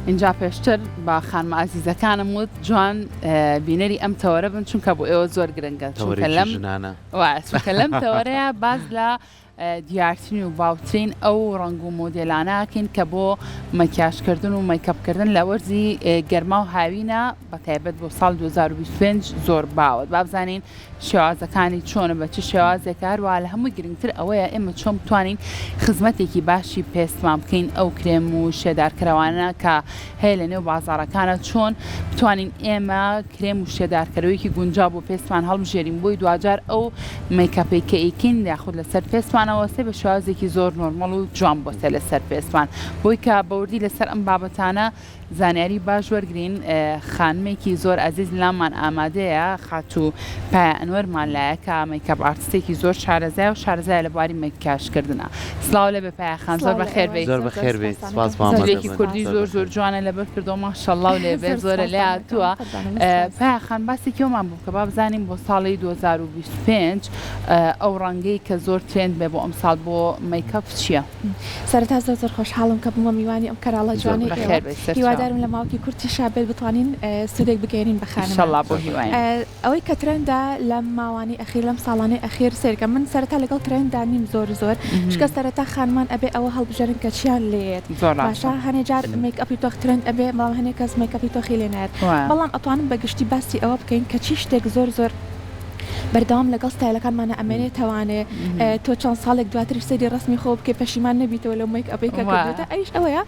اینجا پێشتر با خانم عزیزەکانم وت جوان بینەری ئەم تەوەرە بن چونکە بۆ ئێوە زۆر گرنگە چونکە لەم تەوەرەیە باز لە دیارترین و باوترین ئەو ڕەنگ و مۆدێلانەکەین کە بۆ مەکیاژکردن و مەیکەپکردن لە وەرزی گەرما و هاوینە بەتایبەت بۆ ساڵ 2025 زۆر باوت با بزانین شێوازەکانی چۆنە بە چ شێوازێک هەروە لە هەمووی گرنگتر ئەوەیە ئێمە چۆن بتوانین خزمەتێکی باشی پێستمان بکەین ئەو کرێم و شێدارکەرەوانە کە هەیە لە نێو بازاڕەکانە چۆن بتوانین ئێمە کرێم و شێدارکەرەوەیکی گونجاو بۆ پێستمان هەڵبژێرین بۆی دوجار ئەو مەیکەپێک کە ئیکین یاخود لەسەر پێستمانەوە سێ بە شێوازێکی زۆر نۆرمەڵ و جوان بۆسێ لەسەر پێستمان بۆی کە بەوردی لەسەر ئەم بابەتانە زانیاری باش وەرگرین خانمێکی زۆر عزیز لامان ئامادەیە خاتوو پایە ئەنوەرمان لایە کە مەیکەپ ئارتستێکی زۆر شارەزای و شارەزای لە بواری مەکیاژکردنە. سڵاو لێ بە پایەخان زۆر بەخێر بێت. زۆر بەخێر بێت. سپاس زۆرێکی کوردی زۆر زۆر جوانە لەبەر کردەوە ماشەڵڵا و لێبێ زۆرە لێ هاتووە. پایەخان باسی کێومان بوو کە با بزانین بۆ ساڵی 2025 ئەو ڕەنگەی کە زۆر ترند بێ بۆ ئەم ساڵ بۆ مەیکەپ چییە؟ سەرەتا زۆر خۆشحاڵم کە بوومە میوانی ئەم کەراڵە جوانی هیوادارم لە ماوەکی کورتی شابێت بتوانین سودێک بگەێنین بە خانم ئینشەڵڵا بۆ هیوای ئەوەی کە ترەندا لەم ماوانی ئەخیر لەم ساڵانەی ئەخیر سێرکە من سەرەتا لەگەڵ ترەندا نیم زۆر شکە سەرەتا خانمان ئەبێ ئەوە هەڵبژێرن کە چیان لێت باشە هەنێ جار میکئەپی تۆ ترەند ئەبێ بەڵام هەنێ کەس میکئەپی تۆخی لێ نایێت بەڵام ئەتوانم بەگشتی باسی ئەوە بکەین کە چی شتێک زۆر بەردەوام لەگەڵ ستایلەکانمانە ئەمێنێت توانێ تۆ چەند ساڵێک دواتر سەیری ڕسمی خۆ بکە پەشیمان نەبیتەوە لەو میکئەپی کە کردوتە ئەیش ئەوەیە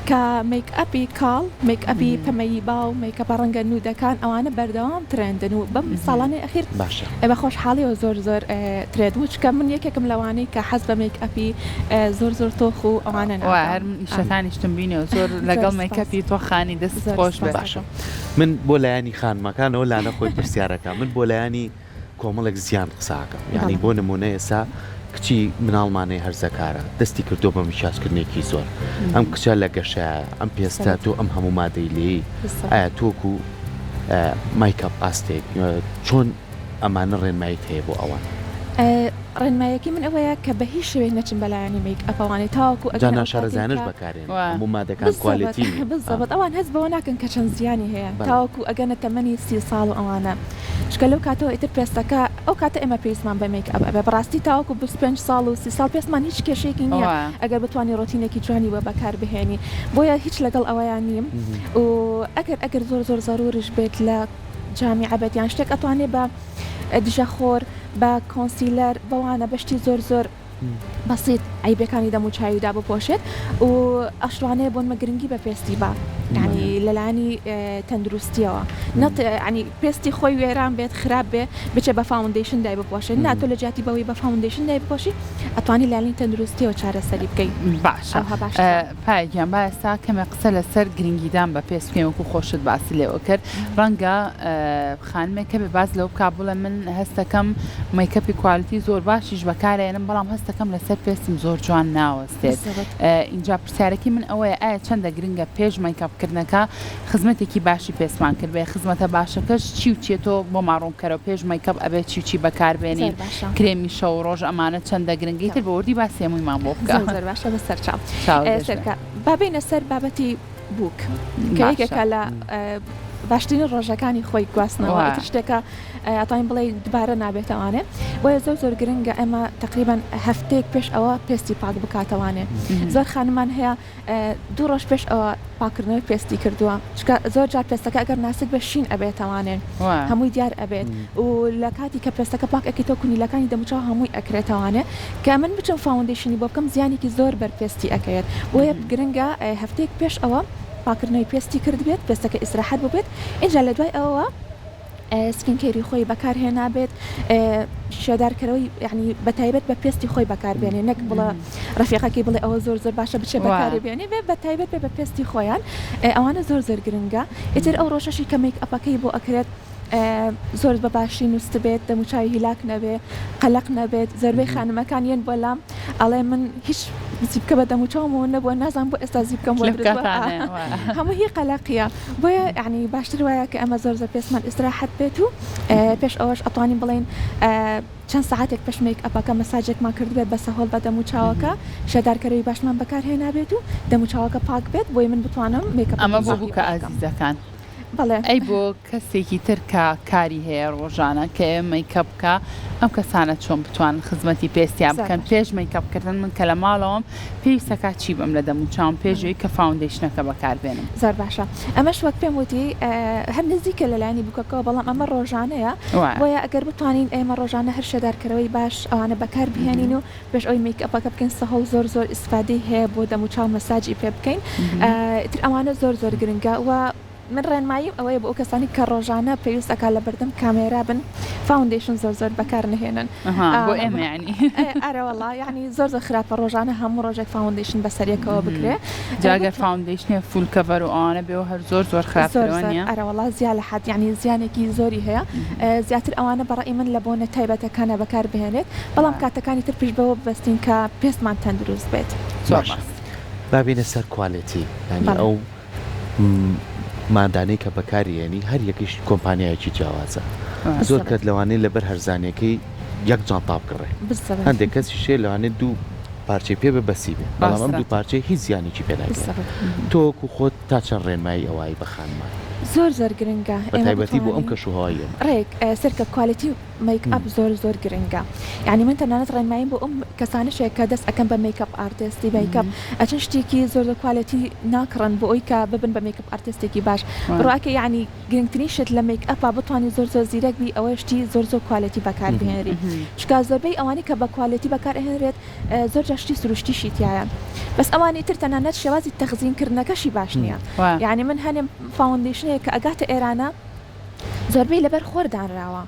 کە میکئەپی کاڵ میکئەپی پەمەیی باو میکئەپ ڕەنگە نودەکان ئەوانە بەردەوام ترندن و بەم ساڵانەی ئەخیر بە خۆشحاڵیەوە زۆر ترند وچکە من یەکێکم لەوانەی کە حەز بە میکئەپی زۆر تۆخ و ئەوانە هەر شەتانیشتم بینەوە زۆر لەگەڵ میکئەپی تۆخانی دەست خۆش باشە. من بۆ لایانی خانمەکانەوە لاانە خۆی پرسیارەکە من بۆ لایانی کۆمەڵێک زیان قساکەم یعنی بۆ نمونە ئێستا کچی مناڵمانەی هەرزەکارە دەستی کردو بە میشازکردنێکی زۆر ئەم کچە لە گەشایە ئەم پێستا تۆ ئەم هەموو مادەی لێی ئایا تۆکو مایکەپ ئاستێک چۆن ئەمانە ڕێنمایت هەیە بۆ ئەوان ڕێنمایەکی من ئەوەیە کە بە هیچ شوێن نەچن بەلایانی میکئەپەوانی تاوەکو ئەجا شارەزانش بەکارێن هەموو مادەکان کوالیتی بزەبەت ئەوان هەست بەوە ناکەن کە چەند زیانی هەیە تاوەکو ئەگەنە تەمەنی 30 ساڵ و ئەوانە شکە لەو کاتەوە ئیتر پێستەکە ئەو کاتە ئێمە پێویستمان بە میکئەپ ئەبێ بەڕاستی تاوەکو 25 ساڵ و 30 ساڵ پێستمان هیچ کێشێکی نییە ئەگەر بتوانانی ڕۆتینێکی جوانی وە بەکار بهێنی بۆیە هیچ لەگەڵ ئەوەیان نیم و ئەگەر زۆر ضروریش بێت لە جامیعە بێت یان شتێک ئەتوانێ بە دژەخۆر بە کۆنسیلەر بەوانە بەشتی زۆر بەسیط عیبەکانی دەم و چاویدا بپۆشێت و ئەشوانەیە بۆن مەگرنگی بە پێستی با ینی لەلانی تەندروستیەوە ینی پێستی خۆی وێران بێت خراپ بێ بچێ بە فاوندیشن دای بپۆشێت ناتۆ لە جاتی بەوەی بە فاوندیشن دای بپۆشی ئەتوانی لالین تەندروستیەوە چارەسەری بکەیت باشە پایگیان با ئێستا کەمە قسە لەسەر گرنگیدان بە پێستکەین وەکو خۆشت باسی لێەوە کرد ڕەنگە خانمێک کە بێ باز لەو کابووڵە من هەستەکەم میکەپی کوالیتی زۆر باشیش بەکارێنم بەڵام هەستەکەم لەسەر پێستم زۆر جوان ناوەستێت اینجا پرسیارەکی من ئەوەیە ئایا چەندە گرنگە پێش میکەپکردنەکە خزمەتێکی باشی پێستمان کرد بێ خزمەتە باشەکەش چی و چێتۆ بۆ ماڕوونکەرەوە پێش میکەپ ئەبێت چی بەکاربێنین کرێمی شەو ڕۆژ ئەمانە چەندە گرنگی تر بەوردی باسی هەموویمان بۆ بکە زۆر باشە بەسەر چاو بابینە سەر بابەتی بووک کە یەکێکە لە باشترین ڕۆژەکانی خۆی گواستنەوە شتێکە ئەتوانین بڵێ دوبارە نابێتەوانێ بۆیە زۆر گرنگە ئەمە تقریبان هەفتەیەک پێش ئەوە پێستی پاک بکاتەوانێ زۆر خانمان هەیە 2 ڕۆژ پێش ئەوە پاکردنەوەی پێستی کردووە زۆر جار پێستەکە ئەگەر ناسک بە شین ئەبێتەوانێن هەمووی دیار ئەبێت و لە کاتی کە پێستەکە پاک ئەکەیتەوە کونیلەکانی دەموچاو هەمووی ئەکرێتەوانێ کە من بچم فاوندیشنی بۆ بکەم زیانێکی زۆر بەرپێستی ئەەکەیت بۆیە گرنگە هەفتەیەک پێش ئەوە پاکردنەوەی پێستی کرد بێت پێستەکە ئیسراحەت ببێت اینجا لە دوای ئەوە سکینکێری خۆی بەکارهێنا بێت شێدارکەرەوەی یعنی بەتایبەت بە پێستی خۆی بەکاربێنێ نەک بڵە ڕەفیقەکەی بڵێ ئەوە زۆر باشە بچێ بەکاربێنێ بێ بەتایبەت بێ بە پێستی خۆیان ئەوانە زۆر گرنگە ئیتر ئەو ڕۆژەشی کە میکئەپەکەی بۆ ئەکرێت زۆر بەباشی نووسست بێت دەموچاوی هیلاک نەبێ قەلق نەبێت زۆربەی خانمەکانیان بۆلام ئەڵێ من هیچ زیبکە بە دەموچاومەوە نەبووە نازان بۆ ئێستا زیبکەم هەموو هی قەلقیە بۆیە یعنی باشتر وایە کە ئەمە زۆر پێسمان ئیستراحەت بێت و پێش ئەوەش ئەتوانین بڵێن چەند ساعتێک پێش میک ئەپەکە مەساجێکمان کرد بێت بە سەهۆڵ بە دەموچاوەکە شەدارکەرەوەی باشمان بەکارهێنا بێت و دەموچاوەکە پاک بێت بۆی من بتوانم میکەپ ئەمە بوو کە ئازیزەکان بەڵێ ئەی بۆ کەسێکی تر کە کاری هەیە ڕۆژانە کە میکەپ بکە ئەم کەسانە چۆن بتوان خزمەتی پێستیان بکەن پێش میکەپکردن من کە لە ماڵەوەم پێویستەکە چی بم لە دەموچاوم پێشەوەی کە فاوندیشنەکە بەکاربێنم زۆر باشە ئەمەش وەک پێم وتی هەر نزیکە لەلایانی بووکەکەەوە بەڵام ئەمە ڕۆژانەیە بۆیە ئەگەر بتوانین ئێمە ڕۆژانە هەر شەدارکەرەوەی باش ئەوانە بەکار بهێنین و پێش ئەوی میکەپەکە بکەین سەهۆڵ زۆر ئیسفادەی هەیە بۆ دەموچاو مەساجی پێ بکەین تر ئەوانە زۆر گرنگە و من ڕێنماییم ئەوەیە بۆ ئەو کەسانی کە ڕۆژانە پێویستەکە لە بەردەم کامێرا بن فاوندیشن زۆر بەکار نهێنن بۆ ئێمە ینی ئەرەوەڵا یعنی زۆر خراپە ڕۆژانە هەموو ڕۆژێک فاوندیشن بەسەریەکەوە بکرێ جاگەر فاوندیشنێ فول کەڤەر و ئەوانە بێ و هەر زۆر خراپەوەنیە ئەرەوەڵا زیاد لە حد یعنی زیانێکی زۆری هەیە زیاتر ئەوانە بەڕێی من لە بۆنە تایبەتەکانە بەکار بهێنێت بەڵام کاتەکانی تر پێش بەوە بەستین کە پێستمان تەندروست بێت بابینە سەر کوالیتی ینی ئەو مادانەی کە بەکارێنی هەر یەکیش کۆمپانیایەکی جیاوازە زۆر کات لەوانەیە لەبەر هەرزانەکەی یەک جانتا بکڕێ هەندێک کەسی شێ لەوانێت دوو پارچەی پێ بەسی بێ بەڵام ئەم دوو پارچەی هیچ زیانێکی پێداگرێت تۆکو خۆت تا چەند ڕێنمایی ئەوایی بەخانمان زۆر گرنگە بەتایبەتی بۆ ئەم کەشوهایە ڕێک سەرکە کوالیتی میک ئەپ زۆر گرنگە یعنی من تەنانەت ڕێنماییم بۆ ئەم کەسانشێک کە دەست ئەەکەم بە میکەپ ئارتستی میکەپ ئەچەند شتێکی زۆر کوالیتی ناکڕن بۆ ئەوی کە ببن بە میکەپ ئارتستێکی باش ڕواکە یعنی گرنگترین شت لە میک ئەپا بتوانانی زۆر زیرەک بی ئەوە شتی زۆر کوالیتی بەکار بهێنری چکە زۆربەی ئەوانی کە بە کوالیتی بەکار هێنرێت زۆر جاشتی سروشتیشی تایە بەس ئەوانی تر تەنانەت شێوازی تەخزینکردنەکەشی باش نییە یعنی من هەنێ فاوندیشنەیە کە ئەگاتە ئێرانە زۆربەی لەبەر خۆردانراوە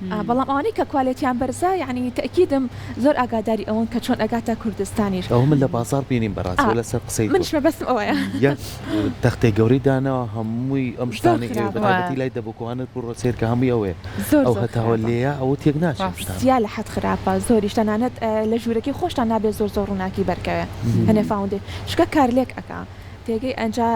بەڵام ئەوانەی کە کوالیتیان بەرزە یعنی تەکیدم زۆر ئاگاداری ئەوەن کە چۆن ئەگاتە کوردستانیش ئەو من لە بازار بینیم بەڕاستی لەسەر قسەی منش بەبەستم ئەوەیە تەختەی گەوری دانەوە هەمووی ئەم شتانی بەتایبەتی لای دەبکوانت بڕۆسێر کە هەمووی ئەوێ ئەو هەتاوە لێیە ئەوە تێک ناچێت زیاد لە حەد خراپە زۆریش تەنانەت لە ژوورەکەی خۆشتان نابێت زۆر ڕووناکی بەرکەوێ هەنێ فاوندێ شکە کارلێک ئەکا تێگەی ئەنجا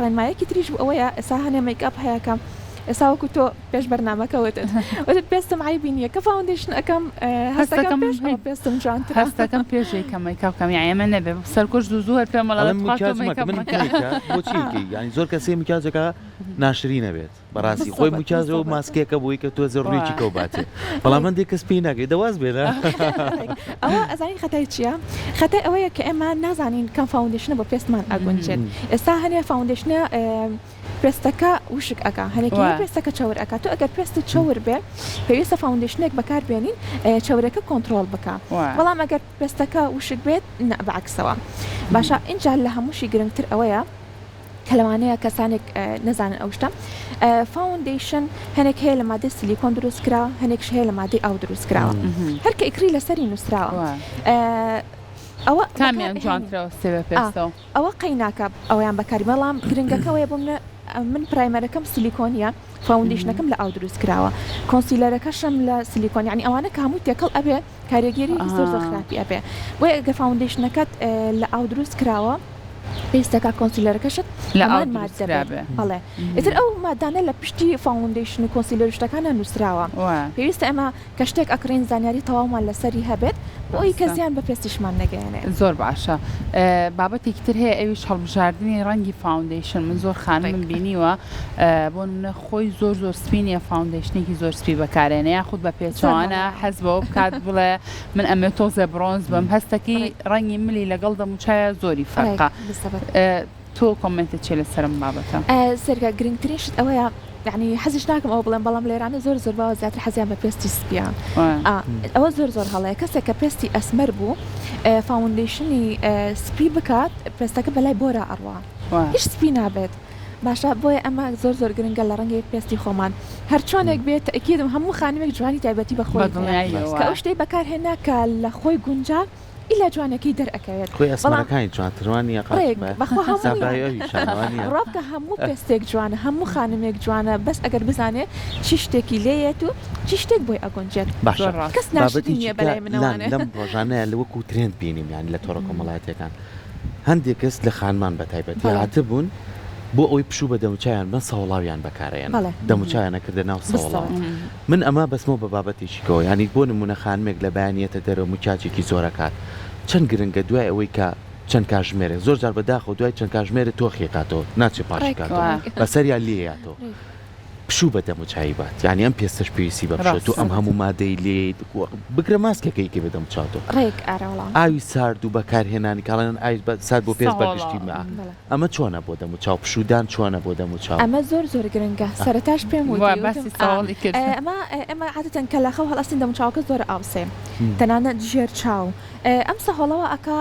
ڕێنمایەکی تریش ئەوەیە ئێستا هەنێ میکەپ هەیەکەم ئێستا وەکو تۆ پێش بەرنامەکەوتت وتت پێستم عیبینیە کە فاوندیشن ئەەکەم هەستەکەم پێستم جوانتر هەستەکەم پێشەی کە میکەپکەم یعنی نەبێ سەرکوش زوو پێم بۆچی ینی زۆر کەسێ مکازەکە ناشری نەبێت بەڕاستی خۆی مکازەوە ماسکێکە بۆی کە تۆ زەڕوویکی کەوباتێ بەڵام من دێک کەس پێی ناگەی دەواز بێنە ئەوە ئەزانی خەتای چییە؟ خەتای ئەوەیە کە ئێمە نازانین کەم فاوندیشنە بۆ پێستمان ئەگونجێت ئێستا هەنێ فاوندیشنە پێستەکە وشک ئەکا هەنێکی پێستەکە چاور ئەکات تو ئەگەر پێست چاور بێ پێویستە فاوندیشنێک بەکار بێنین چاورەکە کۆنتترۆل بکە بەڵام ئەگەر پێستەکە وشک بێت بەعکسەوە باشە اینجا لە هەمووشی گرنگتر ئەوەیە کە لەوانەیە کەسانێک نەزانن ئەو شتە فاوندیشن هەنێک هەیە لە مادەی سیلیکۆن دروست کراوە هەنێکش هەیە لە مادەی ئاو دروست کراوە هەر کە ئیکری لەسەری نووسراوە ئەوە کامیان جوانترەوە سێوە پێستەوە ئەوە قەیناکە ئەویان بەکاری بەڵام گرنگەکەوەیە بۆ من پرایمەرەکەم سیلیکۆنیە فاوندیشنەکەم لە ئاو دروست کراوە کۆنسیلەرەکەشم لە سیلیکۆن یعنی ئەوانە کە هەموو تێکەڵ ئەبێ کاریگەری زۆر خراپی ئەبێ بۆ ئەگە فاوندیشنەکەت لە ئاو دروست کراوە پێستەکە کۆنسیلەرەکەشت لە مادەبێ بەڵێ ئیتر ئەو مادانە لە پشتی فاوندیشن و کۆنسیلەر شتەکانە نووسراوە پێویستە ئەمە کە شتێک ئەکرین زانیاری تەواومان لەسەری هەبێت بۆی کە زیان بە پێستیشمان نەگەێنێت زۆر باشە بابەتێکی تر هەیە ئەویش هەڵبژاردننی ڕەنگی فاوندیشن من زۆر خانم بینیوە بۆ منە خۆی زۆر سپینیە فاوندیشنێکی زۆر سپی بەکارێنە یاخود بە پێچوانە حەز بەوە بکات بڵێ من ئەمێ تۆزە برۆنز بم هەستەکی ڕەنگی ملی لەگەڵ دەموچایە زۆری فەرقە تۆ کۆمنتت چێ لەسەرم بابەتە سەرگە گرنگترین شت ئەوەیە یعنی حەزیش ناکەم ئەو بڵێم بەڵام لێرانە زۆر باوە زیاتر حەزیان بە پێستی سپیان ئەوە زۆر هەڵەیە کەسێک کە پێستی ئەسمەر بوو فاوندیشنی سپی بکات پێستەکە بەلای بۆرە ئەڕوا هیچ سپی نابێت باشە بۆیە ئەمە زۆر گرنگە لە ڕەنگی پێستی خۆمان هەر چۆنێک بێت ئەکیدم هەموو خانمێک جوانی تایبەتی بەخۆی کە ئەو شتەی بەکارهێنا کە لە خۆی گونجا إلا جوانەکەی دەرەکەوێت خۆی ئەسمەرەکانی جوانترانی ڕابکە هەموو پێستێک جوانە هەموو خانمێک جوانە بەس ئەگەر بزانێ چی شتێکی لێیەت و چی شتێک بۆی ئەگۆنجێت کەس ناشتی نییە بەلای منەوانێ لەم ڕۆژانەیە لەوەکو ترێند بینیم یان لە تۆڕە کۆمەڵایەتەکان هەندێک کەس لە خانمان بەتایبەتی هاتبوون بۆ ئەوی پشوو بە دەموچیان بن سەوڵاویان بەکارەیەن دەموچیانە کردە ناو سەوڵاو من ئەمە بەسمەوە بە بابەتێکیەوە ینی بۆ نمونە خانمێک لە بەیانیەتە دەرەوە موچاچێکی زۆرەکات چەند گرنگە دوای ئەوەی کە چەند کاژمێرە زۆر جار بەداخە دوای چەند کاژمێرە تۆخیێکاتەوە ناچێ پاشکاتەوە بەسەریا لێیاتەوە پشوو بە دەموچایی بات یعنی ئەم پێستەش پێویستی بە بشێت و ئەم هەموو مادەی لێ بگرە ماسکەکەیکە بە دەموچاتەوە ئاوی سارد و بەکارهێنانی کاڵێن ئای سات بۆ پێست بەگشتی ئەمە چۆنە بۆ دەموچاو پشودان چۆنە بۆ دەموچاو ئەمە زۆر گرنگە سەرەتاش پێم ئەمە عادەتەن کە لەخەو هەڵاستین دەموچاوکە زۆر ئاوسێ تەنانەت ژێر چاو ئەم سەهۆڵەوە ئەکا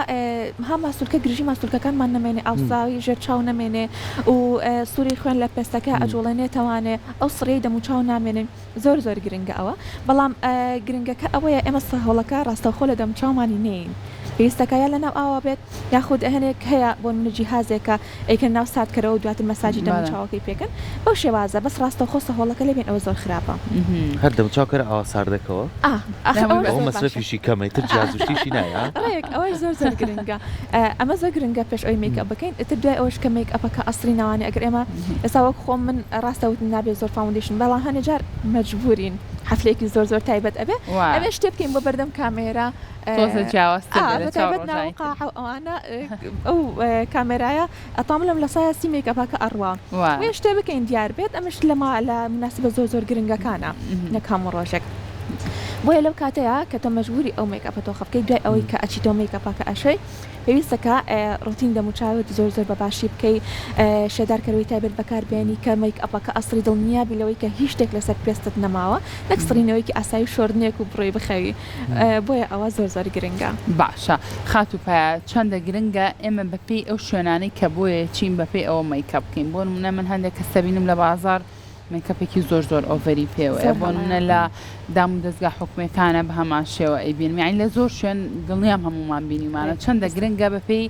ها ماسولکە گرژی ماسولکەکانمان نەمێنێ ئاوساوی ژێر چاو نەمێنێ و سووری خوێن لە پێستەکە ئەجوڵێنێتەوانێ ئەو سڕێی دەموچاو نامێنێن زۆر گرنگە ئەوە بەڵام گرنگەکە ئەوەیە ئێمە سەهۆڵەکە ڕاستەوخۆ لە دەموچاومانی نین پێویستەکەیە لە ناو ئاوا بێت یاخود هەنێک هەیە بۆ منجی هازێکە ئەیکە ناو ساتکەرەوە دواتر مەساجی دەموچاوەکەی پێکەن بەو شێوازە بەس ڕاستەوخۆ سەهۆڵەکە لێبێن ئەوە زۆر خراپە هەر دەموچاوکەرە ئەوە ساردەکەەوە ئەو مەسرفیشی کەمەیتر جیازوشتیشی نایە ئەوەی زۆر گرنگە ئەمە زۆر گرنگە پێش ئەوی میکە بکەین ئتر دوای ئەوش کە میکەپەکە ئەسری ناوانێ ئەگەر ئێمە ئێستا وەک خۆم من ڕاستەوت نابێت زۆر فاوندیشن بەڵام هەنێجار مەجبورین حفلێکی زۆر تایبەت ئەبێ شتێ بکەین بۆ بەردەم کامێرە ئەوانە ئەو کامێرایە ئەتام لەم لە سایەسی میکەپەکە ئەڕوا وێ شتێ بکەین دیار بێت ئەمەش لەما لە مناسبە زۆر گرنگەکانە نەک هەموو ڕۆژێک بۆیە لەو کاتەیە کە تۆ مەجبوری ئەو میکەپە تۆ خەفکەی دوای ئەوەی کە ئەچیتۆ میکەپەکە ئەشەی پێویستەکە ڕوتین دەموچاوت زۆر بە باشی بکەی شێدارکەرەوەی تایبەت بەکاربێنی کە میکەپەکە ئەسری دڵنیابی لەوەی کە هیچ شتێک لەسەر پێستت نەماوە نەک سڕینەوەیکی ئاسایی شۆردنێک و بڕۆی بخەوی بۆیە ئەوە زۆر گرنگە باشە خاتوپایە چەندە گرنگە ئێمە بەپێی ئەو شوێنانەی کە بۆیە چین بەپێی ئەوە میکەپ بکەین بۆ نمونە من هەندێک کەس دەبینم لە بازار میکەپێکی زۆر ئۆڤەری پێوەیە بۆ نمونە لە دام و دەستگا حکومەکانە بە هەمان شێوە ئەیبینم یعنی لە زۆر شوێن دڵنیام هەمومان بینیمانە چەندە گرنگە بەپێی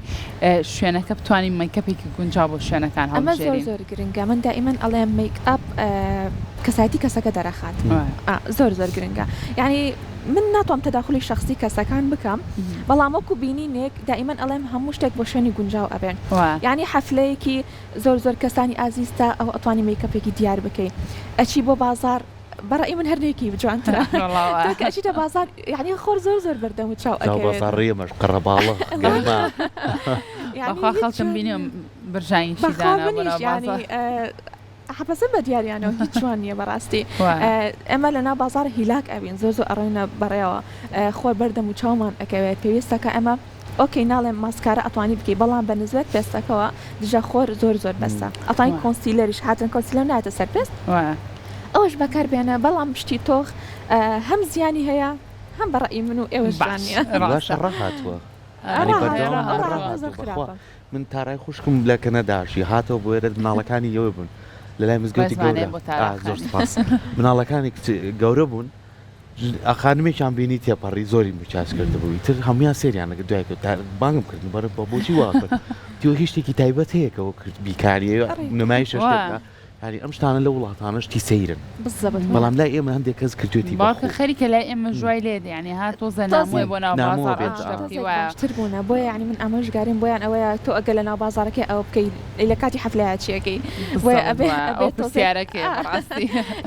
شوێنەکە بتوانین میکەپێکی گونجاو بۆ شوێنەکان هەڵبژێرین ئەمە زۆر گرنگە من دائیمەن ئەڵێم میکئاپ کەسایەتی کەسەکە دەرەخات زۆر گرنگە یعنی من ناتوانم تەداخلی شخصی کەسەکان بکەم بەڵام وەکو بینینێک دائیمەن ئەڵێم هەموو شتێک بۆ شوێنی گونجاو ئەبێن یعنی حەفلەیەکی زۆر کەسانی ئازیزتا ئەو ئەتوانی میکەپێکی دیار بکەی ئەچی بۆ بازار بەڕێی من هەرنێکی بجوانترە ئەچیتە بازار یعنی خۆر زۆر بەردەم و چاو بازاڕێمەش قەڕەباڵە خەڵکم بینیم برژاینشی دانا حەپەسم بە دیاریانەوە هیچ جوان نییە بەڕاستی ئەمە لەنا بازار هیلاک ئەوین زۆر ئەڕۆینە بەڕێەوە خۆر بەردەم و چاومان ئەکەوێت پێویستەکە ئەمە ئۆکەی ناڵێم ماسکارە ئەتوانی بکەی بەڵام بە نزبەت پێستەکەەوە دژە خۆر زۆر بەسە ئەتوانی کۆنسیلەریش هاتن کۆنسیلەر ناتە سەر پێست ئەوش بەکاربێنە بەڵام پشتی تۆخ هەم زیانی هەیە هەم بەڕێی من و ئێوە ژوانیە ڕاهاتوە من تاڕای خوشکم لە کەنەداشی هاتەوە بۆ ئێرە مناڵەکانی ئەوە بوون لە لای مزگەوتی زۆر سپاس مناڵەکانی گەورە بوون ئەخانمێکیان بینی تێپەڕی زۆری مچاس کرده بووی تر هەمویان سێریانەکە دوایکە بانگم کردن بەرە بە بۆچی وا کرد تیۆ هیچ شتێکی تایبەت هەیەکەوە کرد بیکاریە نمای شەشتەکە هەری ئەم شتانە لە وڵاتانشتی سەیرن بەڵام لای ئێمە هەندێک کەس کردوێتی باکە خەریکە لای ئێمە ژوای لێد یعنی هاتۆ زەنامۆی بۆ ناو بازارتر بوونە بۆیە ینی من ئەمەش گاریم بۆیان ئەوەیە تۆ ئەگە لە ناو بازارەکەی ئەو بکەیت لە کاتی حەفلەیە چیەکەی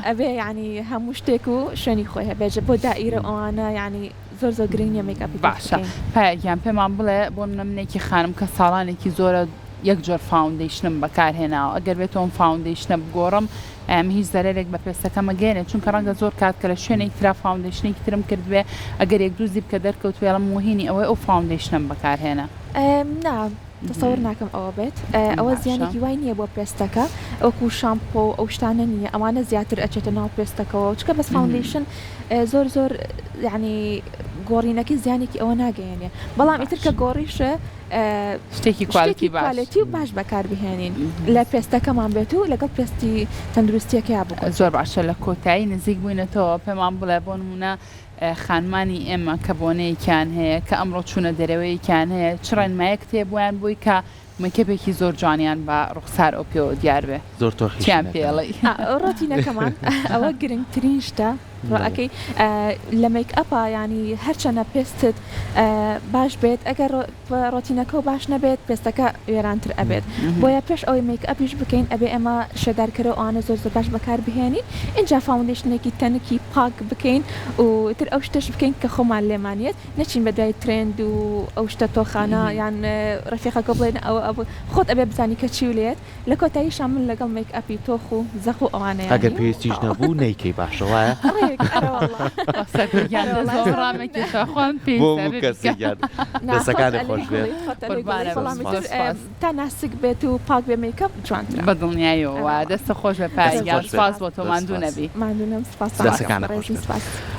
ئەبێ ینی هەموو شتێک و شوێنی خۆی هەبێژە بۆ دائیرە ئەوانە ینی زۆر گرنگە میکەپی باشە پایان پێمان بڵێ بۆ منێکی خانم کە ساڵانێکی زۆرە یەک جۆر فاوندیشنم بەکارهێناوە ئەگەر بێتەوە فاوندیشنە بگۆڕم هیچ زەرێک بە پێستەکەمە گەێنێ چونکە ڕەنگە زۆر کات کە لە شوێنێک ترا فاوندیشنێکی ترم کردوێ ئەگەر یەک دوو زیب کە دەرکەوت وێڵم موهینی ئەوەی ئەو فاوندیشنم بەکارهێنا تەسەور ناکەم ئەوە بێت ئەوە زیانێکی وای نییە بۆ پێستەکە ئەوکو شامپۆ ئەو شتانە نییە ئەوانە زیاتر ئەچێتە ناو پێستەکەەوە چکە بەس فاوندیشن زۆر یعنی گۆڕینەکە زیانێکی ئەوە ناگەیەنێ بەڵام ئیتر کە گۆڕیشە شتێکی کوالیتی و باش بەکاربهێنین لە پێستەکەمان بێت و لەگەڵ پێستی تەندروستیەکە بکە زۆر باشە لە کۆتایی نزیک بووینەتەوە پێمان بڵێ بۆ نمونە خانمانی ئێمە کە بۆنەیەکیان هەیە کە ئەمڕۆ چوونە دەرەوەیەکیان هەیە چ ڕێنمایەک تێبوویان بووی کە مەکەبێکی زۆر جوانیان بە ڕوخسار ئۆپیۆ دیار بێ زۆر تۆخیان پێڵی ڕۆتینەکەمان ئەوە گرنگترین شتە ڕەکەی لە میک ئەپا ینی هەرچەنە پێستت باش بێت ئەگەر ڕۆتینەکە و باش نەبێت پێستەکە وێرانتر ئەبێت بۆیە پێش ئەوەی میک ئەپیش بکەین ئەبێ ئەمە شێدارکەرە ئەوانە زۆر زۆر باش بەکار بهێنین اینجا فاوندیشنێکی تەنکی پاک بکەین و تر ئەو شتەش بکەین کە خۆمان لێمانێت نەچین بە دوای ترند و ئەو شتە تۆخانە یان ڕفیقەکە بڵێن ئەوە خۆت ئەبێ بزانی کە چی لێت لە کۆتاییشان من لەگەڵ میک ئەپی تۆخ و زەخ و ئەوانەیە ئەگەر پێویستیش نەبوو نەیکەی باشەوەیە دەستەکانی خۆش بێت تا ناسک بێت و پاک بێ میکەپ جوانترە بەدڵنیایەوە دەستە خۆش بە پایگان سپاس بۆ تۆ ماندوو نەبی ماندوونم سپاس دەستەکانە خۆش بێت